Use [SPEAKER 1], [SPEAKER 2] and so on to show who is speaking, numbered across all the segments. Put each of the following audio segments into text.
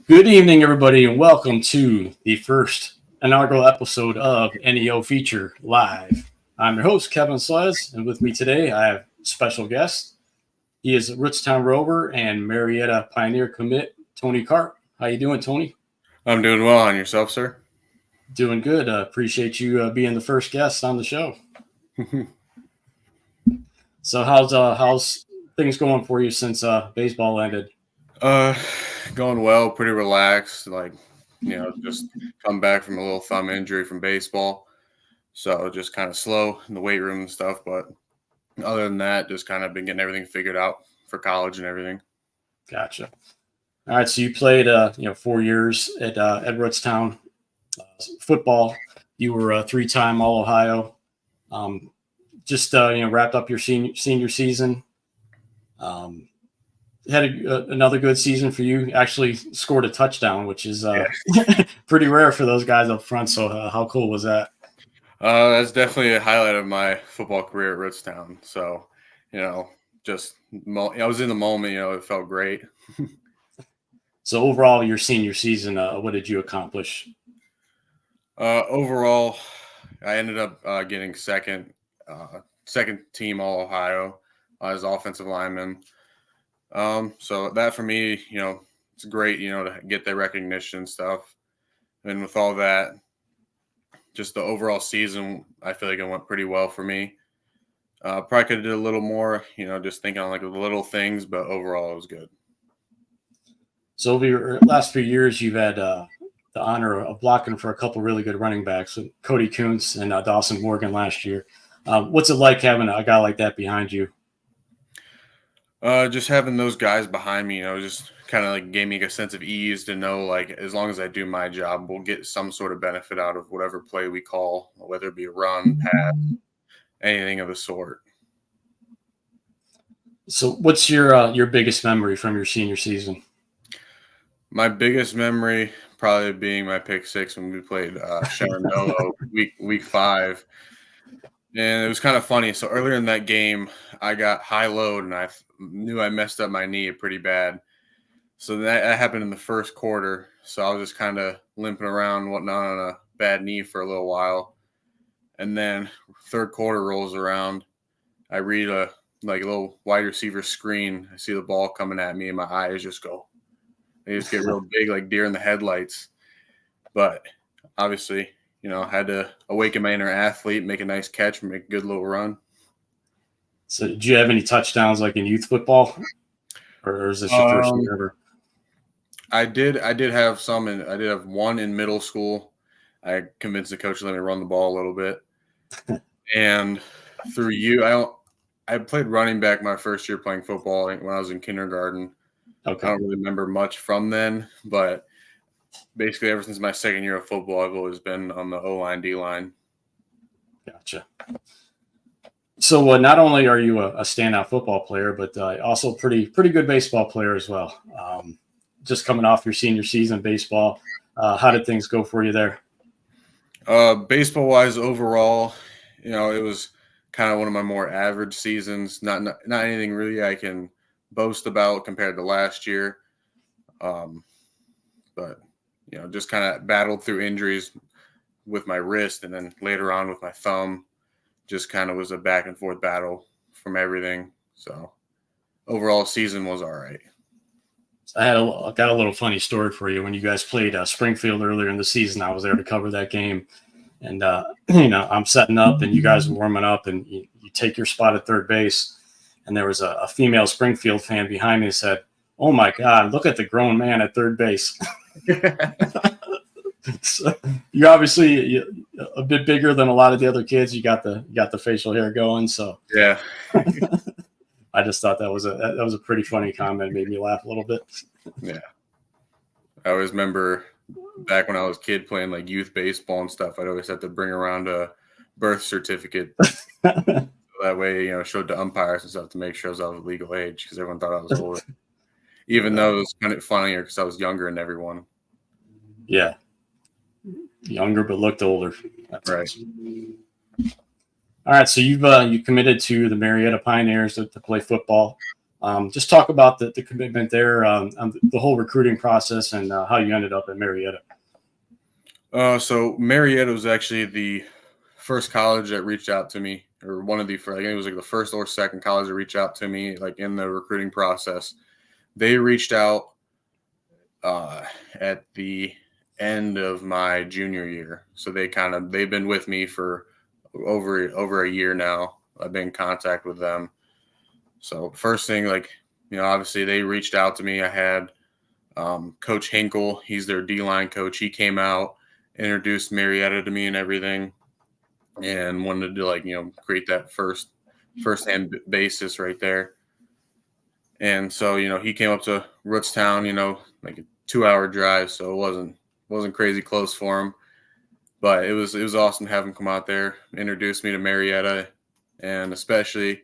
[SPEAKER 1] Good evening, everybody, and welcome to the first inaugural episode of NEO Feature Live. I'm your host, Kevin Sledz, and with me today I have a special guest. He is Rootstown Rover and Marietta Pioneer commit, Tony Karp. How you doing, Tony?
[SPEAKER 2] I'm doing well. On yourself, sir?
[SPEAKER 1] Doing good. Appreciate you being the first guest on the show. So how's things going for you since baseball ended?
[SPEAKER 2] Going well, pretty relaxed. Just come back from a little thumb injury from baseball. So just kind of slow in the weight room and stuff. But other than that, just kind of been getting everything figured out for college and everything.
[SPEAKER 1] Gotcha. All right. So you played 4 years at Rootstown football. You were a three-time All-Ohio. Wrapped up your senior season. Had another good season for you. Actually scored a touchdown, which is pretty rare for those guys up front. So how cool was that?
[SPEAKER 2] That's definitely a highlight of my football career at Rootstown. So, I was in the moment. It felt great.
[SPEAKER 1] So overall, your senior season, what did you accomplish?
[SPEAKER 2] Overall, I ended up getting second team All-Ohio as offensive lineman. So that for me, it's great, to get that recognition and stuff. And with all that, just the overall season, I feel like it went pretty well for me. Probably could have did a little more, just thinking on like the little things, but overall it was good.
[SPEAKER 1] So over your last few years, you've had the honor of blocking for a couple really good running backs, Cody Kuntz and Dawson Morgan last year. What's it like having a guy like that behind you?
[SPEAKER 2] Just having those guys behind me, just kind of like gave me a sense of ease to know, like, as long as I do my job, we'll get some sort of benefit out of whatever play we call, whether it be a run, pass, anything of the sort.
[SPEAKER 1] So what's your biggest memory from your senior season?
[SPEAKER 2] My biggest memory probably being my pick six when we played Shenandoah week 5. And it was kind of funny. So earlier in that game, I got high load and I knew I messed up my knee pretty bad. So that happened in the first quarter. So I was just kind of limping around and whatnot on a bad knee for a little while. And then third quarter rolls around. I read a little wide receiver screen. I see the ball coming at me and my eyes just go. They just get real big, like deer in the headlights. But obviously, had to awaken my inner athlete, make a nice catch, make a good little run.
[SPEAKER 1] So did you have any touchdowns like in youth football? Or is this your first year ever?
[SPEAKER 2] I did have some, and I did have one in middle school. I convinced the coach to let me run the ball a little bit. And through you, I played running back my first year playing football when I was in kindergarten. Okay. I don't really remember much from then, but basically ever since my second year of football, I've always been on the O-line, D-line.
[SPEAKER 1] Gotcha. So not only are you a standout football player, but also pretty good baseball player as well. Just coming off your senior season baseball, how did things go for you there?
[SPEAKER 2] Baseball-wise, overall, it was kind of one of my more average seasons. Not anything really I can boast about compared to last year. But just kind of battled through injuries with my wrist, and then later on with my thumb. Just kind of was a back and forth battle from everything. So overall season was all right.
[SPEAKER 1] I got a little funny story for you. When you guys played Springfield earlier in the season, I was there to cover that game. And, I'm setting up and you guys are warming up and you take your spot at third base. And there was a female Springfield fan behind me that said, "Oh my God, look at the grown man at third base." So you're obviously a bit bigger than a lot of the other kids. You got the facial hair going. So
[SPEAKER 2] yeah,
[SPEAKER 1] I just thought that was a pretty funny comment. Made me laugh a little bit.
[SPEAKER 2] Yeah, I always remember back when I was a kid playing like youth baseball and stuff. I'd always have to bring around a birth certificate. So that way, showed the umpires and stuff to make sure I was of legal age because everyone thought I was older. Even though it was kind of funnier because I was younger than everyone.
[SPEAKER 1] Yeah. Younger but looked older.
[SPEAKER 2] That's right.
[SPEAKER 1] Awesome. All right, so you committed to the Marietta Pioneers to play football. Just talk about the commitment there, the whole recruiting process, and how you ended up at Marietta.
[SPEAKER 2] So Marietta was actually the first college that reached out to me, or one of the first. I think it was like the first or second college that reached out to me, like in the recruiting process. They reached out at the end of my junior year, so they've been with me for over a year now. I've been in contact with them. So first thing, obviously they reached out to me. I had Coach Hinkle, he's their D-line coach. He came out, introduced Marietta to me and everything, and wanted to create that first-hand basis right there. And so, he came up to Rootstown, like a 2-hour drive, so it wasn't crazy close for him. But it was awesome to have him come out there, introduce me to Marietta, and especially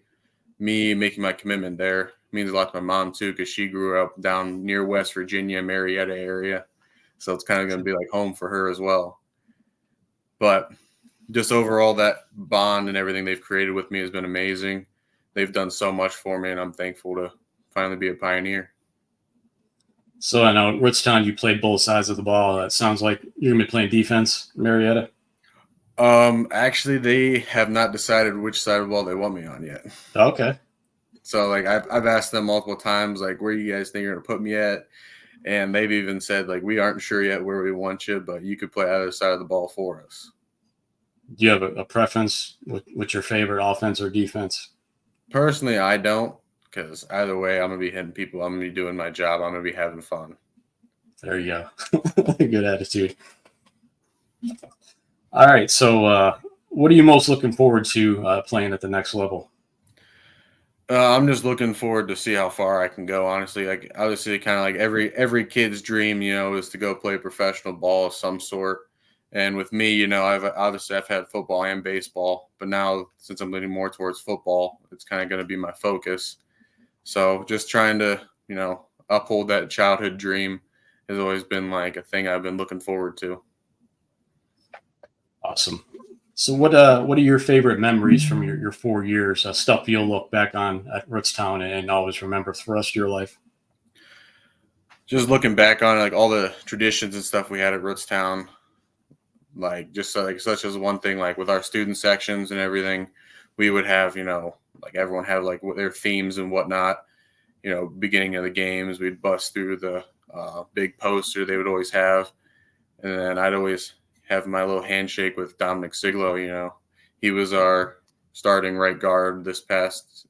[SPEAKER 2] me making my commitment there means a lot to my mom too, because she grew up down near West Virginia, Marietta area. So it's kind of going to be like home for her as well. But just overall, that bond and everything they've created with me has been amazing. They've done so much for me, and I'm thankful to finally be a Pioneer.
[SPEAKER 1] So I know Rootstown, you played both sides of the ball. It sounds like you're going to be playing defense, Marietta.
[SPEAKER 2] Actually, they have not decided which side of the ball they want me on yet.
[SPEAKER 1] Okay.
[SPEAKER 2] So I've asked them multiple times, where you guys think you're going to put me at? And they've even said, we aren't sure yet where we want you, but you could play either side of the ball for us.
[SPEAKER 1] Do you have a preference with your favorite offense or defense?
[SPEAKER 2] Personally, I don't, because either way, I'm going to be hitting people. I'm going to be doing my job. I'm going to be having fun.
[SPEAKER 1] There you go. Good attitude. All right. So what are you most looking forward to playing at the next level?
[SPEAKER 2] I'm just looking forward to see how far I can go, honestly. Obviously, kind of like every kid's dream, is to go play professional ball of some sort. And with me, I've had football and baseball, but now since I'm leaning more towards football, it's kind of going to be my focus. So just trying to, uphold that childhood dream has always been a thing I've been looking forward to.
[SPEAKER 1] Awesome. So what are your favorite memories from your 4 years, stuff you'll look back on at Rootstown and always remember for the rest of your life?
[SPEAKER 2] Just looking back on all the traditions and stuff we had at Rootstown, such as one thing, with our student sections and everything, we would have, everyone have their themes and whatnot. Beginning of the games, we'd bust through the big poster they would always have. And then I'd always have my little handshake with Dominic Siglo. He was our starting right guard this past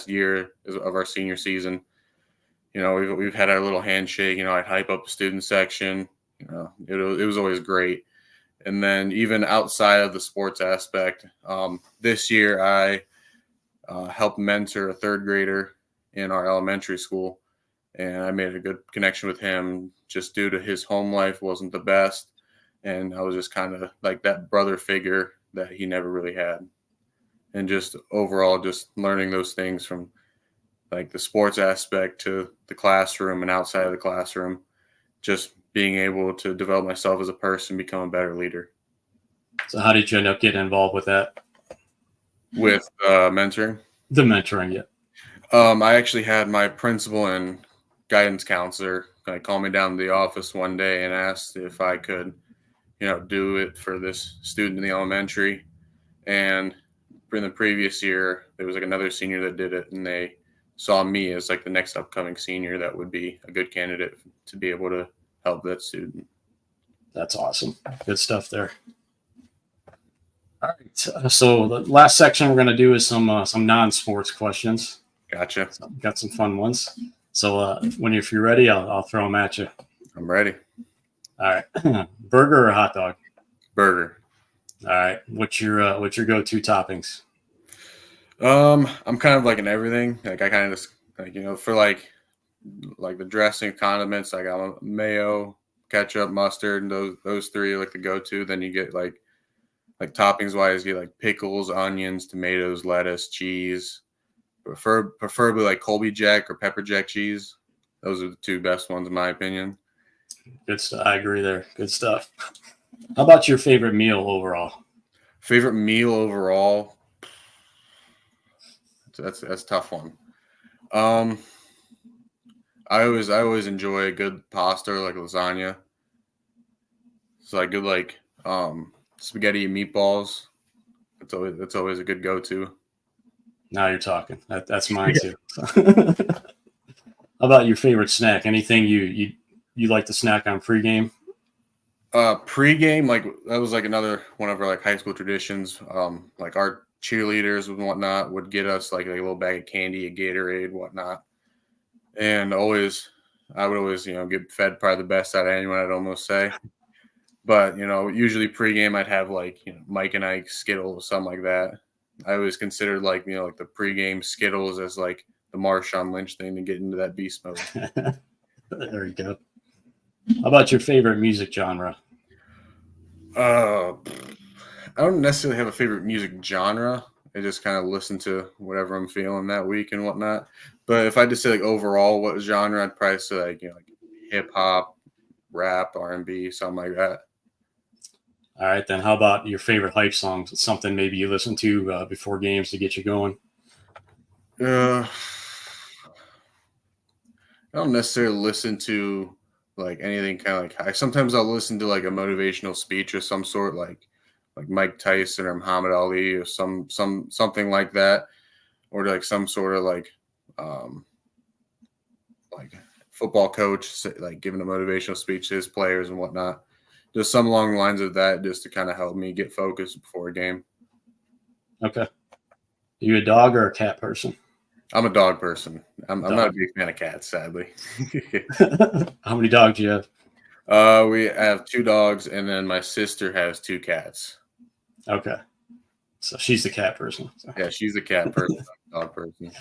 [SPEAKER 2] year of our senior season. We've had our little handshake. I'd hype up the student section. It was always great. And then even outside of the sports aspect, this year I helped mentor a third grader in our elementary school, and I made a good connection with him just due to his home life wasn't the best. And I was just kind of like that brother figure that he never really had. And just overall, just learning those things from the sports aspect to the classroom and outside of the classroom, just being able to develop myself as a person, become a better leader.
[SPEAKER 1] So how did you end up getting involved with that?
[SPEAKER 2] With mentoring?
[SPEAKER 1] The mentoring, yeah.
[SPEAKER 2] I actually had my principal and guidance counselor call me down to the office one day and asked if I could do it for this student in the elementary. And in the previous year, there was another senior that did it, and they saw me as the next upcoming senior that would be a good candidate to be able to help that student.
[SPEAKER 1] That's awesome. Good stuff there. All right. So the last section we're going to do is some non-sports questions.
[SPEAKER 2] Gotcha.
[SPEAKER 1] So got some fun ones. So if you're ready, I'll throw them at you.
[SPEAKER 2] I'm ready.
[SPEAKER 1] All right. Burger or hot dog?
[SPEAKER 2] Burger.
[SPEAKER 1] All right. What's your go-to toppings?
[SPEAKER 2] I'm kind of an everything. I kind of just for the dressing, condiments, I got mayo, ketchup, mustard, and those three are the go-to. Then you get toppings wise, you get pickles, onions, tomatoes, lettuce, cheese. Preferably Colby Jack or pepper jack cheese. Those are the two best ones in my opinion.
[SPEAKER 1] Good stuff. I agree there. Good stuff. How about your favorite meal overall?
[SPEAKER 2] Favorite meal overall? That's a tough one. Um, I always enjoy a good pasta or like lasagna. So like good like spaghetti and meatballs. That's always a good go-to.
[SPEAKER 1] Now you're talking. That's mine too. How about your favorite snack? Anything you like to snack on pregame?
[SPEAKER 2] Pre-game, like that was like another one of our like high school traditions. Like our cheerleaders and whatnot would get us like a little bag of candy, a Gatorade, whatnot. And I would always, get fed probably the best out of anyone, I'd almost say. But, usually pregame I'd have like, Mike and Ike Skittles, something like that. I always considered like, like the pregame Skittles as like the Marshawn Lynch thing to get into that beast mode.
[SPEAKER 1] There you go. How about your favorite music genre?
[SPEAKER 2] I don't necessarily have a favorite music genre. I just kind of listen to whatever I'm feeling that week and whatnot. But if I just say like overall what genre, I'd probably say like like hip hop, rap, R&B, something like that.
[SPEAKER 1] All right, then how about your favorite hype songs? Something maybe you listen to before games to get you going.
[SPEAKER 2] I don't necessarily listen to like anything kind of like high. Sometimes I'll listen to like a motivational speech of some sort, like Mike Tyson or Muhammad Ali or something like that, or like some sort of um like football coach like giving a motivational speech to his players and whatnot. Just some along the lines of that, just to kind of help me get focused before a game.
[SPEAKER 1] Okay. Are you a dog or a cat person?
[SPEAKER 2] I'm a dog person. I'm
[SPEAKER 1] Dog.
[SPEAKER 2] not a big fan of cats, sadly.
[SPEAKER 1] How many dogs do you have?
[SPEAKER 2] We have 2 dogs, and then my sister has 2 cats.
[SPEAKER 1] Okay. So she's the cat person. So.
[SPEAKER 2] Yeah, she's a cat person, I'm a dog person.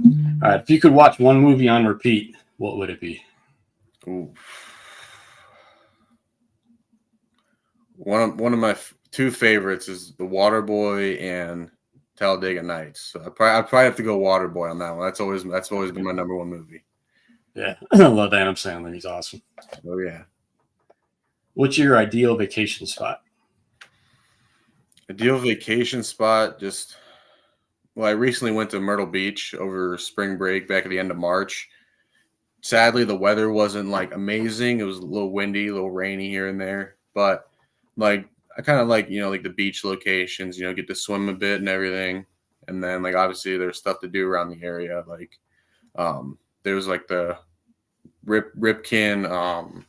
[SPEAKER 1] All right. If you could watch one movie on repeat, what would it be?
[SPEAKER 2] Ooh. One of my 2 favorites is The Waterboy and Talladega Nights. So I'd probably have to go Waterboy on that one. That's always been my number 1 movie.
[SPEAKER 1] Yeah. I love Adam Sandler. He's awesome.
[SPEAKER 2] Oh yeah.
[SPEAKER 1] What's your ideal vacation spot?
[SPEAKER 2] Ideal vacation spot, I recently went to Myrtle Beach over spring break back at the end of March. Sadly, the weather wasn't like amazing. It was a little windy, a little rainy here and there, but like I kind of like, like the beach locations, get to swim a bit and everything. And then like obviously there's stuff to do around the area. Like there's like the Ripken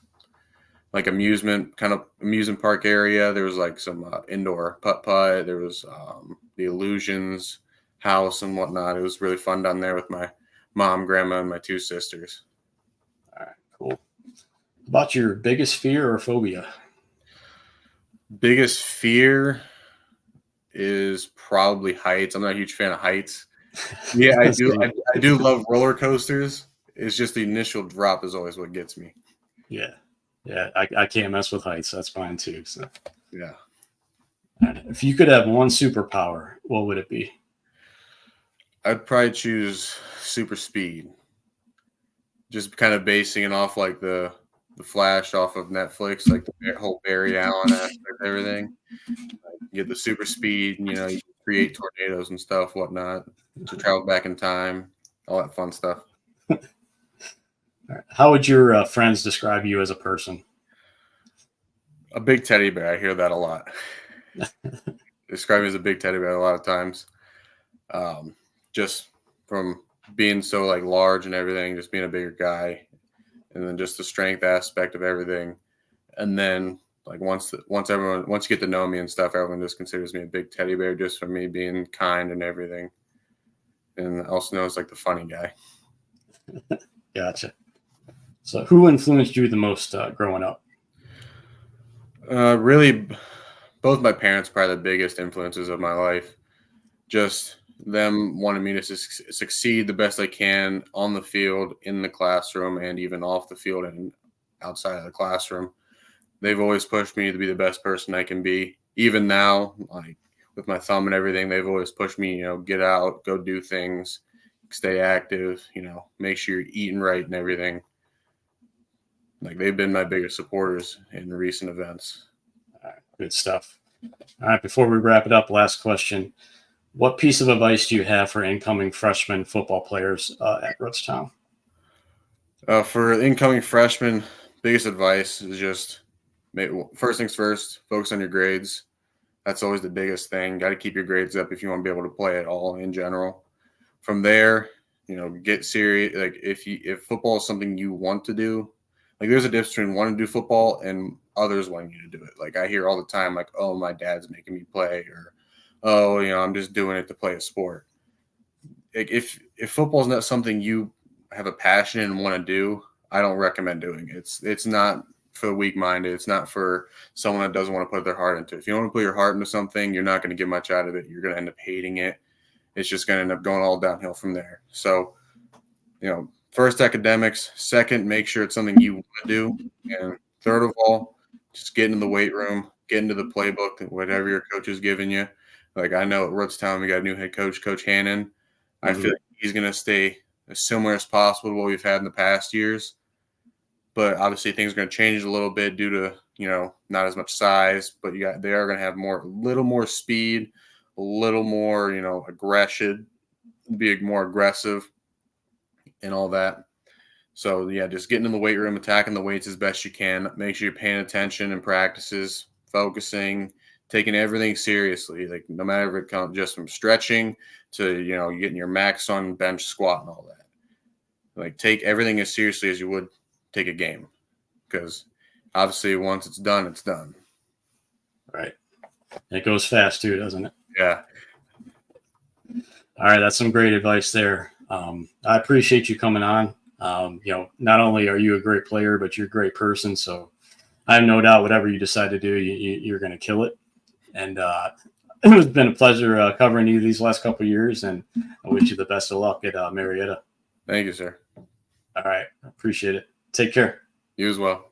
[SPEAKER 2] like amusement park area. There was like some indoor putt. There was the Illusions house and whatnot. It was really fun down there with my mom, grandma, and my 2 sisters.
[SPEAKER 1] All right, cool. About your biggest fear or phobia?
[SPEAKER 2] Biggest fear is probably heights. I'm not a huge fan of heights. Yeah, I do. I do love roller coasters. It's just the initial drop is always what gets me.
[SPEAKER 1] Yeah. I can't mess with heights. That's fine too. So
[SPEAKER 2] Yeah.
[SPEAKER 1] if you could have one superpower, what would it be?
[SPEAKER 2] I'd probably choose super speed. Just kind of basing it off like the Flash off of Netflix, like the whole Barry Allen aspect of everything. You get the super speed, and, you create tornadoes and stuff, whatnot, to travel back in time, all that fun stuff.
[SPEAKER 1] All right. How would your friends describe you as a person?
[SPEAKER 2] A big teddy bear. I hear that a lot. Describe me as a big teddy bear a lot of times. Just from being so like large and everything, just being a bigger guy, and then just the strength aspect of everything. And then like once you get to know me and stuff, everyone just considers me a big teddy bear just for me being kind and everything. And also knows like the funny guy.
[SPEAKER 1] Gotcha. So who influenced you the most growing up?
[SPEAKER 2] Really, both my parents probably the biggest influences of my life. Just them wanting me to succeed the best I can on the field, in the classroom, and even off the field and outside of the classroom. They've always pushed me to be the best person I can be. Even now, like with my thumb and everything, they've always pushed me, get out, go do things, stay active, make sure you're eating right and everything. Like they've been my biggest supporters in recent events.
[SPEAKER 1] All right, good stuff. All right, before we wrap it up, last question. What piece of advice do you have for incoming freshman football players at Rootstown?
[SPEAKER 2] For incoming freshmen, biggest advice is just first things first, focus on your grades. That's always the biggest thing. Got to keep your grades up if you want to be able to play at all in general. From there, get serious. Like if football is something you want to do, like there's a difference between wanting to do football and others wanting you to do it. Like I hear all the time, like, oh, my dad's making me play, or oh, I'm just doing it to play a sport. Like if football is not something you have a passion and want to do, I don't recommend doing it. It's not for the weak-minded. It's not for someone that doesn't want to put their heart into it. If you don't want to put your heart into something, you're not going to get much out of it. You're going to end up hating it. It's just going to end up going all downhill from there. So, first, academics. Second, make sure it's something you want to do. And third of all, just get into the weight room, get into the playbook, whatever your coach is giving you. Like I know at Rootstown, we got a new head coach, Coach Hannon. I feel like he's going to stay as similar as possible to what we've had in the past years. But obviously things are going to change a little bit due to, not as much size, but they are going to have a little more speed, a little more, aggression, be more aggressive and all that. So yeah, just getting in the weight room, attacking the weights as best you can. Make sure you're paying attention in practices, focusing, taking everything seriously. Like no matter if it comes just from stretching to, getting your max on bench, squat and all that. Like take everything as seriously as you would take a game, because obviously once it's done, it's done.
[SPEAKER 1] Right. It goes fast too, doesn't it?
[SPEAKER 2] Yeah.
[SPEAKER 1] All right. That's some great advice there. I appreciate you coming on. Not only are you a great player, but you're a great person. So I have no doubt whatever you decide to do, you're going to kill it. And it's been a pleasure covering you these last couple of years, and I wish you the best of luck at Marietta.
[SPEAKER 2] Thank you, sir.
[SPEAKER 1] All right. I appreciate it. Take care.
[SPEAKER 2] You as well.